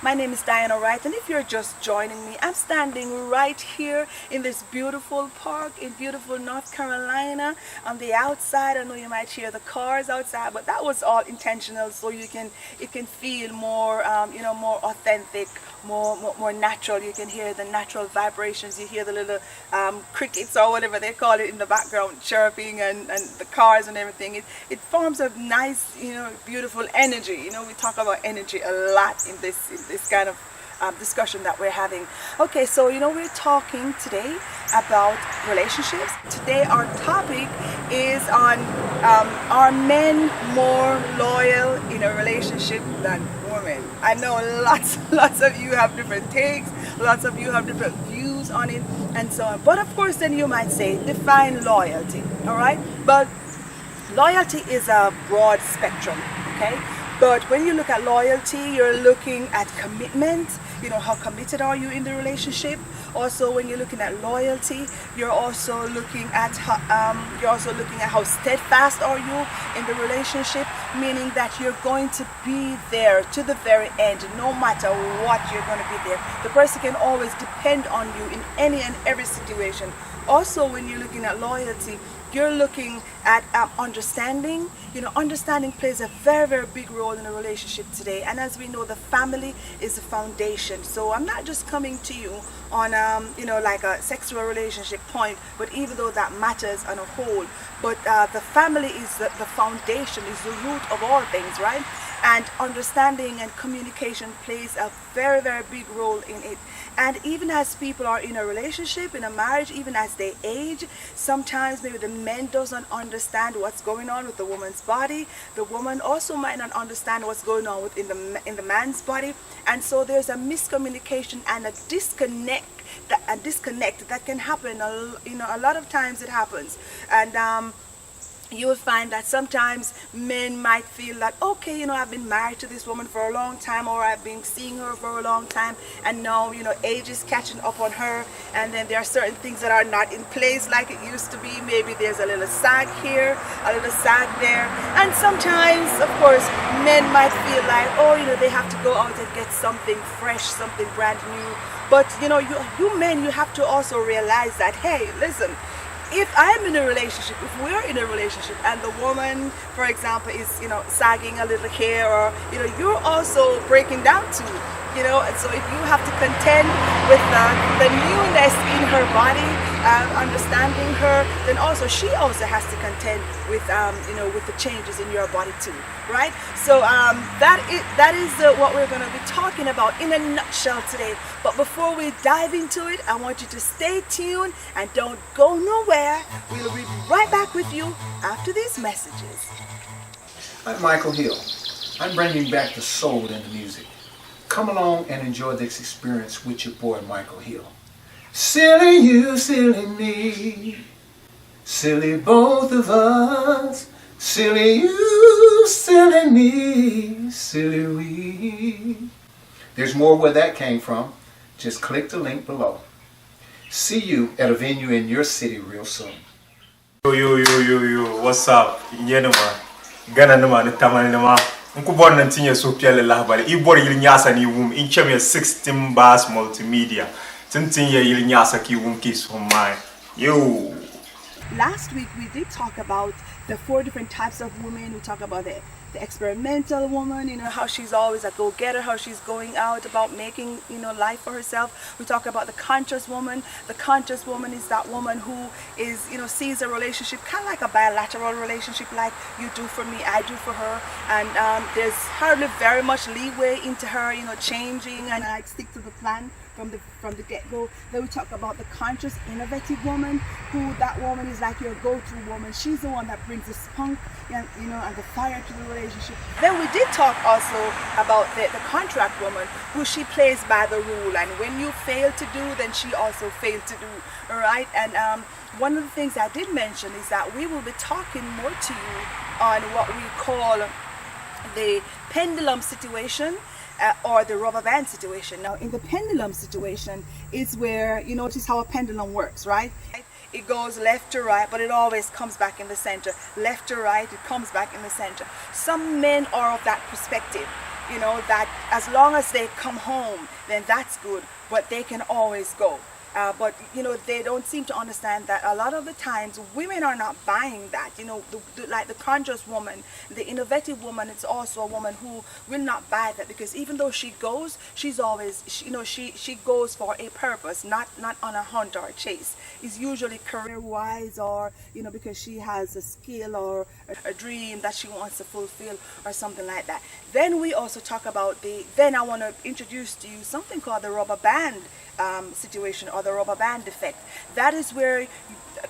My name is Diana Wright, and if you're just joining me, I'm standing right here in this beautiful park in beautiful North Carolina. On the outside, I know you might hear the cars outside, but that was all intentional, so it can feel more more authentic, more natural. You can hear the natural vibrations. You hear the little crickets or whatever they call it in the background chirping, and the cars and everything. It forms a nice, beautiful energy. We talk about energy a lot in this kind of discussion that we're having. Okay, so we're talking today about relationships. Today our topic is on are men more loyal in a relationship than women? I know lots of you have different takes, lots of you have different views on it, and so on. But of course, then you might say, define loyalty. All right, but loyalty is a broad spectrum. Okay. But when you look at loyalty, you're looking at commitment. How committed are you in the relationship? Also, when you're looking at loyalty, you're also looking at how steadfast are you in the relationship, meaning that you're going to be there to the very end, no matter what. You're going to be there. The person can always depend on you in any and every situation. Also, when you're looking at loyalty, you're looking at understanding. Understanding plays a very, very big role in a relationship today. And as we know, the family is the foundation. So I'm not just coming to you on, like a sexual relationship point, but even though that matters on a whole, but the family is the foundation, is the root of all things, right? And understanding and communication plays a very, very big role in it. And even as people are in a relationship, in a marriage, even as they age, sometimes maybe the man doesn't understand what's going on with the woman's body. The woman also might not understand what's going on in the man's body. And so there's a miscommunication and a disconnect that can happen. A lot of times it happens. And you will find that sometimes men might feel that, okay, I've been married to this woman for a long time, or I've been seeing her for a long time, and now, age is catching up on her, and then there are certain things that are not in place like it used to be. Maybe there's a little sag here, a little sag there, and sometimes, of course, men might feel like, they have to go out and get something fresh, something brand new. But, you men, you have to also realize that, hey, listen, if I'm in a relationship, if we're in a relationship and the woman, for example, is, sagging a little here, or, you're also breaking down too, and so if you have to contend with the newness in her body, understanding her, then also she also has to contend with, with the changes in your body too, right? So that is what we're going to be talking about in a nutshell today. But before we dive into it, I want you to stay tuned and don't go nowhere. We'll be right back with you after these messages. I'm Michael Hill. I'm bringing back the soul in the music. Come along and enjoy this experience with your boy Michael Hill. Silly you, silly me, silly both of us, silly you, silly me, silly we. There's more where that came from. Just click the link below. See you at a venue in your city real soon. Yo, what's up? Yenuma, Gana nama ni tamani nama. Nkubona ntinye so piale lahbale. Ibori yili nyasa ni wum. Inchemia 16 bars multimedia. Tintinye yili nyasa ki wum kiss from mine. Yo. Last week we did talk about the 4 different types of women. We talked about the experimental woman, how she's always a go-getter, how she's going out about making, life for herself. We talk about the conscious woman. The conscious woman is that woman who is, sees a relationship kind of like a bilateral relationship, like you do for me, I do for her, and there's hardly very much leeway into her, changing and like stick to the plan from the get-go. Then we talk about the conscious, innovative woman, who that woman is like your go-to woman. She's the one that brings the spunk and and the fire to the relationship. Then we did talk also about the contract woman, who she plays by the rule, and when you fail to do, then she also failed to do. All right, and one of the things I did mention is that we will be talking more to you on what we call the pendulum situation or the rubber band situation. Now, in the pendulum situation is where you notice how a pendulum works, right? It goes left to right, but it always comes back in the center. Left to right, it comes back in the center. Some men are of that perspective, that as long as they come home, then that's good, but they can always go. But they don't seem to understand that a lot of the times women are not buying that. Like the conscious woman, the innovative woman, it's also a woman who will not buy that, because even though she goes, she's always she goes for a purpose, not on a hunt or a chase. It's usually career-wise, or because she has a skill or a dream that she wants to fulfill or something like that. Then we also talk about then I want to introduce to you something called the rubber band situation, or the rubber band effect. That is where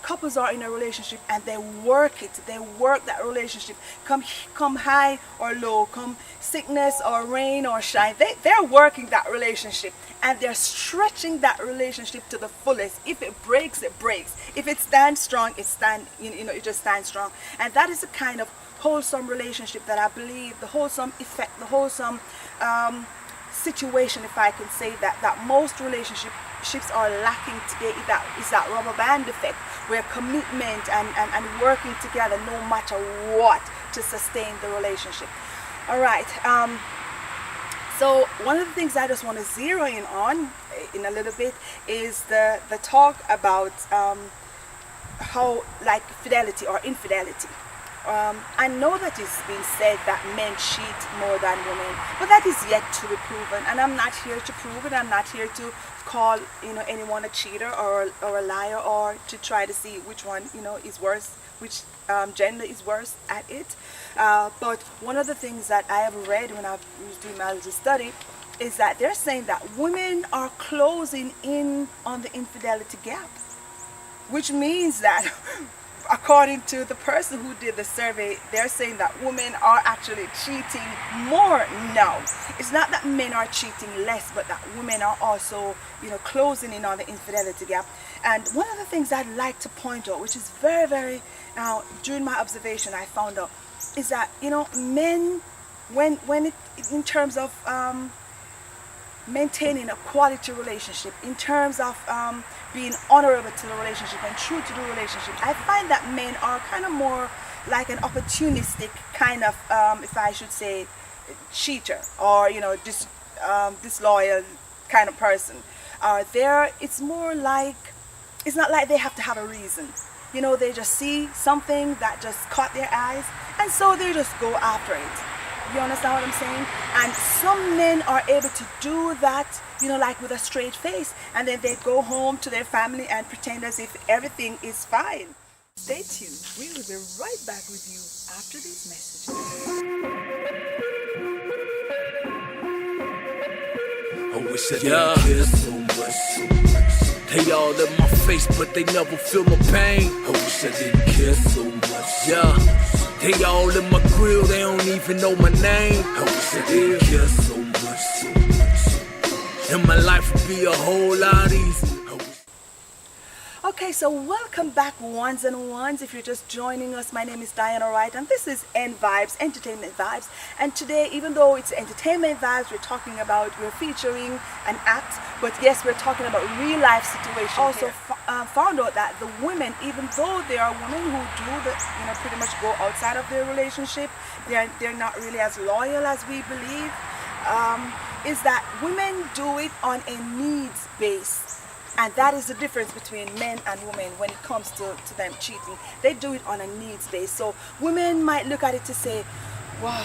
couples are in a relationship and they work that relationship, come high or low, come sickness or rain or shine, they're working that relationship, and they're stretching that relationship to the fullest. If it breaks, it breaks. If it stands strong, it just stands strong. And that is a kind of wholesome relationship that I believe, the wholesome effect, the wholesome situation, if I can say that most relationships are lacking today, is that rubber band effect, where commitment and working together no matter what to sustain the relationship. All right, so one of the things I just want to zero in on in a little bit is the talk about how, like, fidelity or infidelity. I know that it's been said that men cheat more than women, but that is yet to be proven, and I'm not here to prove it. I'm not here to call anyone a cheater or a liar, or to try to see which one is worse, which gender is worse at it. But one of the things that I have read when I was doing my little study is that they're saying that women are closing in on the infidelity gap, which means that according to the person who did the survey, they're saying that women are actually cheating more now. It's not that men are cheating less, but that women are also, closing in on the infidelity gap. And one of the things I'd like to point out, which is very, very, during my observation, I found out, is that, men, when it, in terms of maintaining a quality relationship, in terms of being honorable to the relationship and true to the relationship, I find that men are kind of more like an opportunistic kind of, if I should say, cheater, or disloyal kind of person. It's more like, it's not like they have to have a reason. They just see something that just caught their eyes, and so they just go after it. You understand what I'm saying? And some men are able to do that, like with a straight face, and then they go home to their family and pretend as if everything is fine. Stay tuned. We will be right back with you after these messages. I wish I didn't care so much. They all in my face, but they never feel my pain. I wish I didn't care so much. Yeah. They all in my grill, they don't even know my name. I wish I didn't care so much. And my life would be a whole lot easier. Okay, so welcome back, ones and ones. If you're just joining us, my name is Diana Wright, and this is EnVYBEZ, Entertainment Vibes. And today, even though it's Entertainment Vibes, we're featuring an act, but yes, we're talking about real life situations. Also found out that the women, even though there are women who do pretty much go outside of their relationship, they're not really as loyal as we believe, is that women do it on a needs base. And that is the difference between men and women when it comes to them cheating. They do it on a needs base. So women might look at it to say, wow,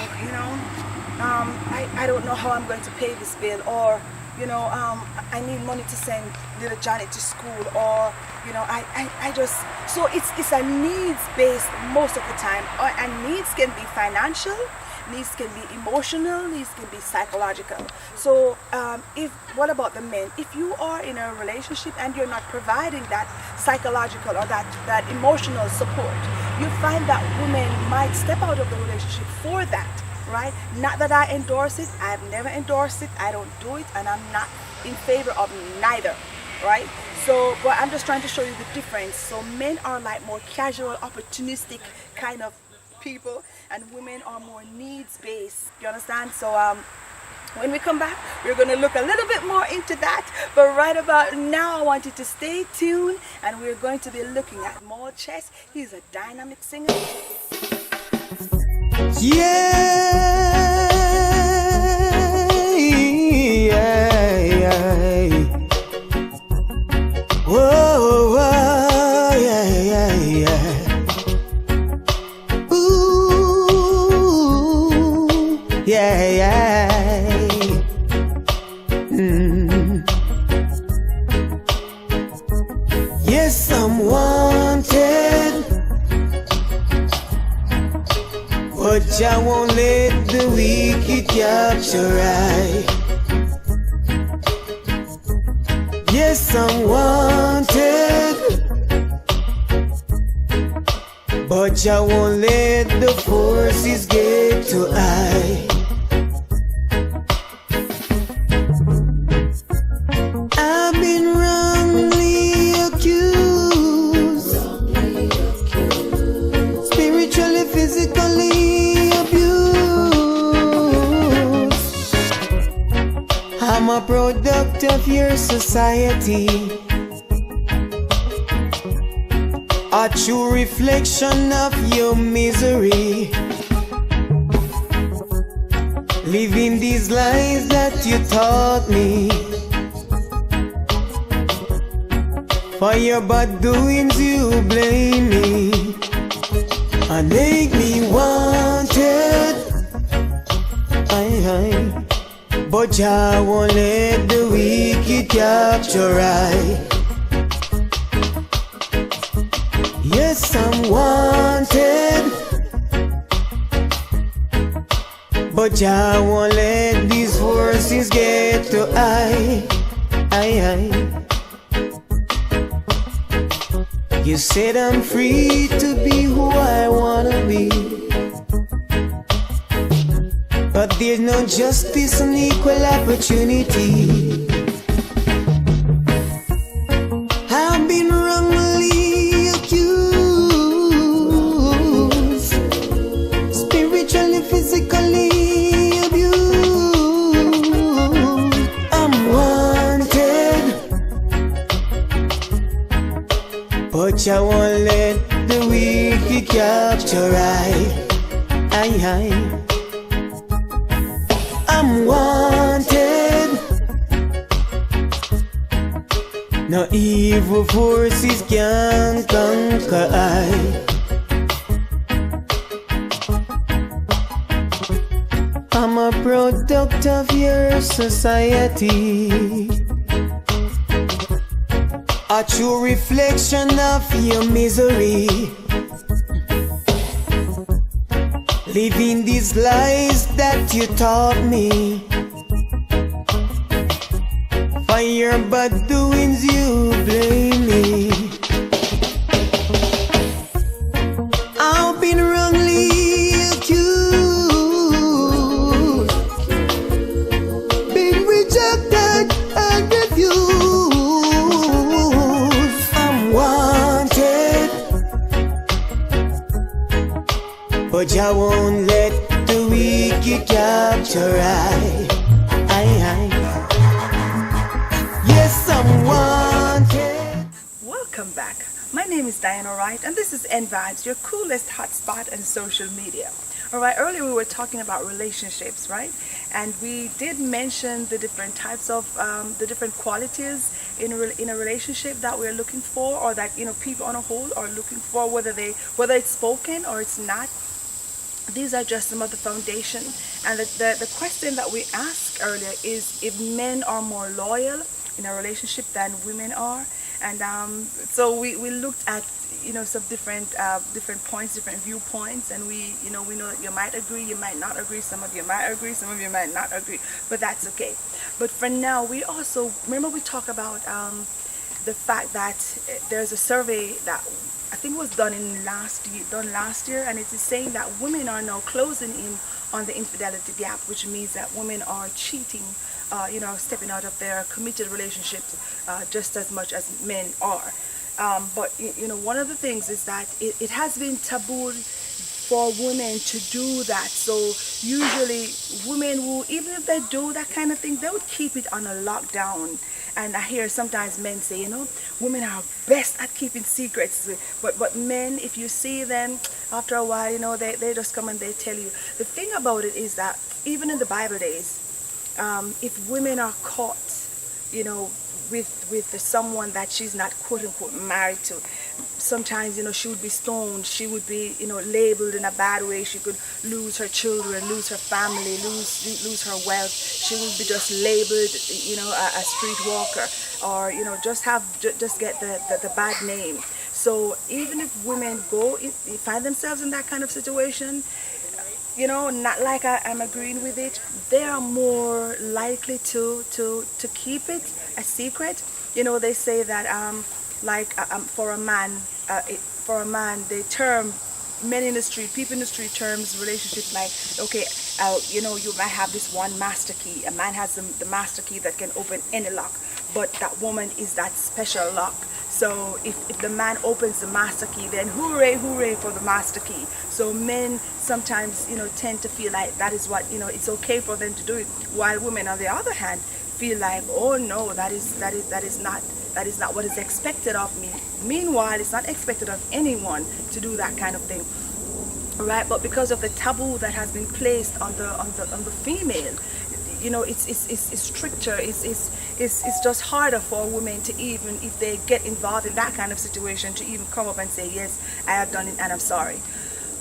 I don't know how I'm going to pay this bill, or I need money to send little Johnny to school, or I just, so it's a needs based most of the time. And needs can be financial, Needs can be emotional, needs can be psychological. So what about the men? If you are in a relationship and you're not providing that psychological or that emotional support, you find that women might step out of the relationship for that, right? Not that I endorse it, I've never endorsed it, I don't do it, and I'm not in favor of neither, right? So, but I'm just trying to show you the difference. So men are like more casual, opportunistic kind of people, and women are more needs-based. You understand? So when we come back, we're going to look a little bit more into that. But right about now, I want you to stay tuned, and we're going to be looking at Maul Chess. He's a dynamic singer. Whoa, yeah. Ooh, yeah. Yes, I'm wanted, but I won't let the wicked capture I. Yes, I'm wanted, but I won't let the forces get to I. I've been wrongly accused, spiritually, physically abused. I'm a product of your society, a true reflection of your misery. Living these lies that you taught me. For your bad doings you blame me and make me wanted. But I won't let the wicked capture I. Yes, I'm wanted, but I won't let these forces get to I. You said I'm free to be who I wanna be, but there's no justice and equal opportunity. I've been wrongly accused, spiritually, physically abused. I'm wanted, but I won't let the wicked capture I. I'm wanted, no evil forces can conquer I. I'm a product of your society, a true reflection of your misery. Living these lies that you taught me. For your bad doings you blame me. I've been wrongly accused, been rejected and refused. I'm wanted, but I won't let the wicked capture I. Yes, I'm wanted. Welcome back. My name is Diana Wright, and this is EnVYBEZ, your coolest hotspot on social media. Alright, earlier we were talking about relationships, right? And we did mention the different types of, the different qualities in a relationship that we're looking for, or that, you know, people on a whole are looking for, whether it's spoken or it's not. These are just some of the foundation. And the question that we asked earlier is if men are more loyal in a relationship than women are. And so we looked at some different points, different viewpoints, and we know that you might agree, you might not agree, some of you might agree, some of you might not agree, but that's okay. But for now, we also remember we talked about the fact that there's a survey that I think was done last year, and it is saying that women are now closing in on the infidelity gap, which means that women are cheating, stepping out of their committed relationships just as much as men are. But one of the things is that it has been taboo for women to do that. So usually women will, even if they do that kind of thing, they would keep it on a lockdown. And I hear sometimes men say, women are best at keeping secrets. But men, if you see them after a while, they just come and they tell you. The thing about it is that even in the Bible days, if women are caught, with someone that she's not quote unquote married to, sometimes she would be stoned, she would be labeled in a bad way, she could lose her children, lose her family, lose her wealth, she would be just labeled a streetwalker, or just get the bad name. So even if women find themselves in that kind of situation, not like I'm agreeing with it, they are more likely to keep it a secret. They say that for a man, they term men in the street, people in the street terms relationships like, okay, you might have this one master key. A man has the master key that can open any lock, but that woman is that special lock. So if the man opens the master key, then hooray, hooray for the master key. So men sometimes, tend to feel like that is what, it's okay for them to do it, while women, on the other hand, feel like, oh no, that is not what is expected of me. Meanwhile, it's not expected of anyone to do that kind of thing, right? But because of the taboo that has been placed on the female, it's stricter. It's just harder for women to, even if they get involved in that kind of situation, to even come up and say, yes, I have done it and I'm sorry.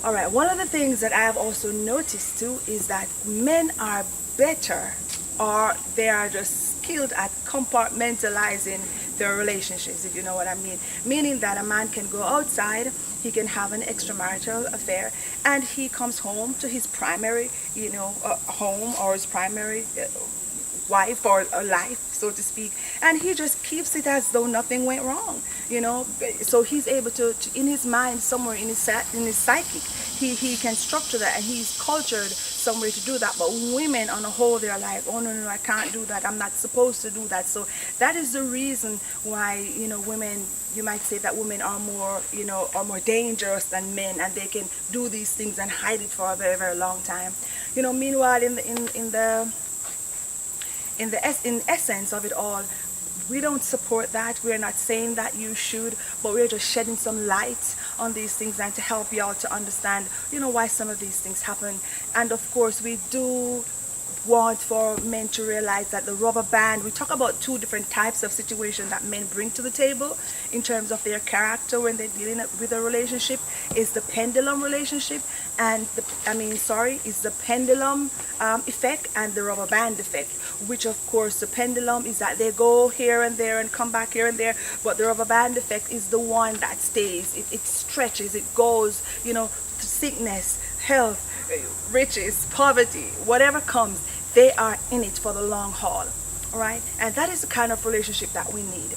All right. One of the things that I have also noticed too is that men are better, or they are just skilled at compartmentalizing their relationships, if you know what I mean. Meaning that a man can go outside, he can have an extramarital affair, and he comes home to his primary, home, or his primary wife or a life, so to speak, and he just keeps it as though nothing went wrong, So he's able to in his mind, somewhere in his psychic, he can structure that, and he's cultured somewhere to do that. But women on a whole, they're like, oh no, I can't do that, I'm not supposed to do that. So that is the reason why women, you might say that women are more more dangerous than men, and they can do these things and hide it for a very, very long time. Meanwhile, in essence of it all, we don't support that. We're not saying that you should, but we're just shedding some light on these things and to help y'all to understand, why some of these things happen. And of course, we do want for men to realize that the rubber band, we talk about two different types of situation that men bring to the table in terms of their character when they're dealing with a relationship, is the pendulum relationship, and is the pendulum effect and the rubber band effect, which of course the pendulum is that they go here and there and come back here and there, but the rubber band effect is the one that stays. It stretches, it goes, to sickness, health, riches, poverty, whatever comes, they are in it for the long haul. All right, and that is the kind of relationship that we need.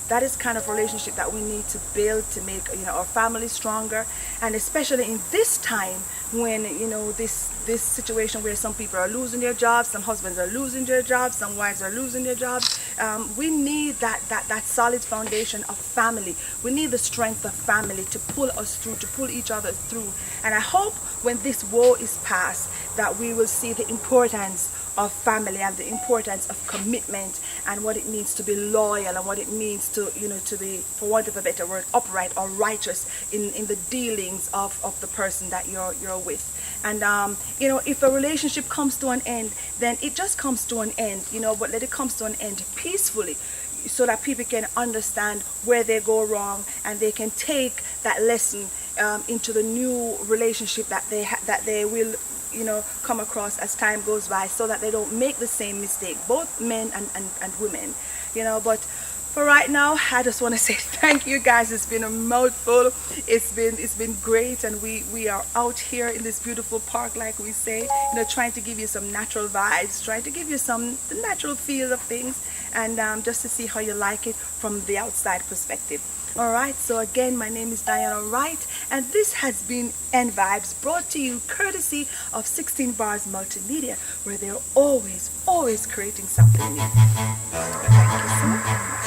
That is the kind of relationship that we need to build to make our family stronger, and especially in this time when this situation where some people are losing their jobs, some husbands are losing their jobs, some wives are losing their jobs. We need that solid foundation of family. We need the strength of family to pull us through, to pull each other through. And I hope when this war is past that we will see the importance of family and the importance of commitment and what it means to be loyal and what it means to be, for want of a better word, upright or righteous in the dealings of the person that you're with. And if a relationship comes to an end, then it just comes to an end, but let it come to an end peacefully, so that people can understand where they go wrong and they can take that lesson into the new relationship that they will come across as time goes by, so that they don't make the same mistake, both men and women. But For right now, I just want to say thank you guys. It's been a mouthful. It's been great, and we are out here in this beautiful park, like we say, trying to give you some natural vibes, trying to give you some the natural feel of things, and just to see how you like it from the outside perspective. Alright, so again, my name is Diana Wright, and this has been EnVYBEZ, brought to you courtesy of 16 Bars Multimedia, where they're always creating something new. Thank you so much.